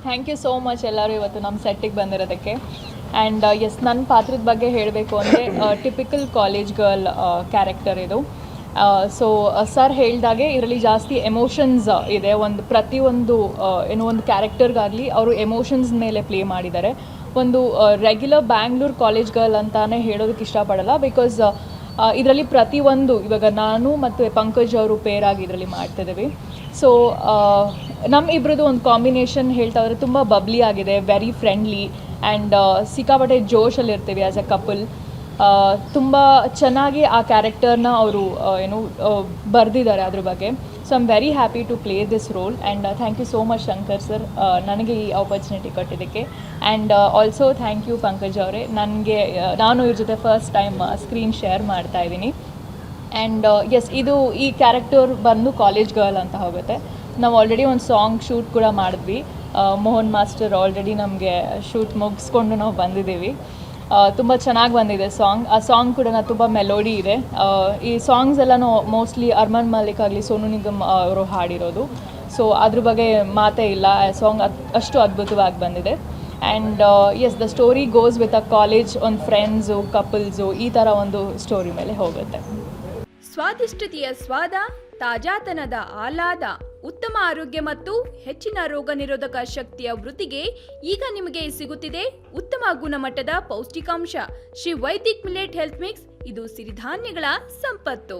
Thank you so much ಎಲ್ಲರೂ ಇವತ್ತು ನಮ್ಮ ಸೆಟ್ಟಿಗೆ ಬಂದಿರೋದಕ್ಕೆ. ಆ್ಯಂಡ್ ಎಸ್, ನನ್ನ ಪಾತ್ರದ ಬಗ್ಗೆ ಹೇಳಬೇಕು ಅಂದರೆ ಟಿಪಿಕಲ್ ಕಾಲೇಜ್ ಗರ್ಲ್ ಕ್ಯಾರೆಕ್ಟರ್ ಇದು. ಸೊ ಸರ್ ಹೇಳಿದಾಗೆ ಇದರಲ್ಲಿ ಜಾಸ್ತಿ ಎಮೋಷನ್ಸ್ ಇದೆ. ಪ್ರತಿಯೊಂದು ಒಂದು ಕ್ಯಾರೆಕ್ಟರ್ಗಾಗಲಿ ಅವರು ಎಮೋಷನ್ಸ್ ಮೇಲೆ ಪ್ಲೇ ಮಾಡಿದ್ದಾರೆ. ಒಂದು ರೆಗ್ಯುಲರ್ ಬ್ಯಾಂಗ್ಳೂರ್ ಕಾಲೇಜ್ ಗರ್ಲ್ ಅಂತಾನೆ ಹೇಳೋದಕ್ಕೆ ಇಷ್ಟಪಡಲ್ಲ. ಬಿಕಾಸ್ ಇದರಲ್ಲಿ ಪ್ರತಿಯೊಂದು, ಇವಾಗ ನಾನು ಮತ್ತು ಪಂಕಜ್ ಅವರು ಪೇರಾಗಿ ಇದರಲ್ಲಿ ಮಾಡ್ತಿದ್ದೀವಿ. ಸೊ ನಮ್ಮ ಇಬ್ಬರದು ಒಂದು ಕಾಂಬಿನೇಷನ್ ಹೇಳ್ತಾ ಇದ್ರೆ ತುಂಬ ಬಬ್ಲಿ ಆಗಿದೆ, ವೆರಿ ಫ್ರೆಂಡ್ಲಿ ಆ್ಯಂಡ್ ಸಿಕ್ಕಾಪಟ್ಟೆ ಜೋಶಲ್ಲಿರ್ತೀವಿ ಆ್ಯಸ್ ಎ ಕಪಲ್. ತುಂಬ ಚೆನ್ನಾಗಿ ಆ ಕ್ಯಾರೆಕ್ಟರ್ನ ಅವರು ಬರೆದಿದ್ದಾರೆ ಅದ್ರ ಬಗ್ಗೆ. So I am very happy to play this role and thank you so much Shankar sir ನನಗೆ ಈ ಆಪರ್ಚುನಿಟಿ ಕೊಟ್ಟಿದ್ದಕ್ಕೆ. And also thank you Pankaj ಅವರೇ, ನಾನು ಇವ್ರ ಜೊತೆ ಫಸ್ಟ್ ಟೈಮ್ ಸ್ಕ್ರೀನ್ ಶೇರ್ ಮಾಡ್ತಾ ಇದ್ದೀನಿ. ಆ್ಯಂಡ್ ಎಸ್, ಈ ಕ್ಯಾರೆಕ್ಟರ್ ಬಂದು ಕಾಲೇಜ್ ಗರ್ಲ್ ಅಂತ ಹೋಗುತ್ತೆ. ನಾವು ಆಲ್ರೆಡಿ ಒಂದು ಸಾಂಗ್ ಶೂಟ್ ಕೂಡ ಮಾಡಿದ್ವಿ. ಮೋಹನ್ ಮಾಸ್ಟರ್ ಆಲ್ರೆಡಿ ನಮಗೆ ಶೂಟ್ ಮುಗಿಸ್ಕೊಂಡು ನಾವು ಬಂದಿದ್ದೀವಿ. ತುಂಬ ಚೆನ್ನಾಗಿ ಬಂದಿದೆ ಸಾಂಗ್. ಆ ಸಾಂಗ್ ಕೂಡ ತುಂಬ ಮೆಲೋಡಿ ಇದೆ. ಈ ಸಾಂಗ್ಸ್ ಎಲ್ಲನೂ ಮೋಸ್ಟ್ಲಿ ಅರ್ಮಾನ್ ಮಲ್ಲಿಕ್ ಆಗಲಿ ಸೋನು ನಿಗಮ್ ಅವರು ಹಾಡಿರೋದು. ಸೊ ಅದ್ರ ಬಗ್ಗೆ ಮಾತೇ ಇಲ್ಲ, ಆ ಸಾಂಗ್ ಅಷ್ಟು ಅದ್ಭುತವಾಗಿ ಬಂದಿದೆ. And yes, the story goes with a college, ಒಂದು ಫ್ರೆಂಡ್ಸು, ಕಪಲ್ಸು, ಈ ಥರ ಒಂದು ಸ್ಟೋರಿ ಮೇಲೆ ಹೋಗುತ್ತೆ. ಸ್ವಾದಿಷ್ಟತೆಯ ಸ್ವಾದ, ತಾಜಾತನದ ಆಹ್ಲಾದ, ಉತ್ತಮ ಆರೋಗ್ಯ ಮತ್ತು ಹೆಚ್ಚಿನ ರೋಗ ನಿರೋಧಕ ಶಕ್ತಿಯ ವೃದ್ಧಿಗೆ ಈಗ ನಿಮಗೆ ಸಿಗುತ್ತಿದೆ ಉತ್ತಮ ಗುಣಮಟ್ಟದ ಪೌಷ್ಟಿಕಾಂಶ. Shri Vaidik millet health mix, ಇದು ಸಿರಿಧಾನ್ಯಗಳ ಸಂಪತ್ತು.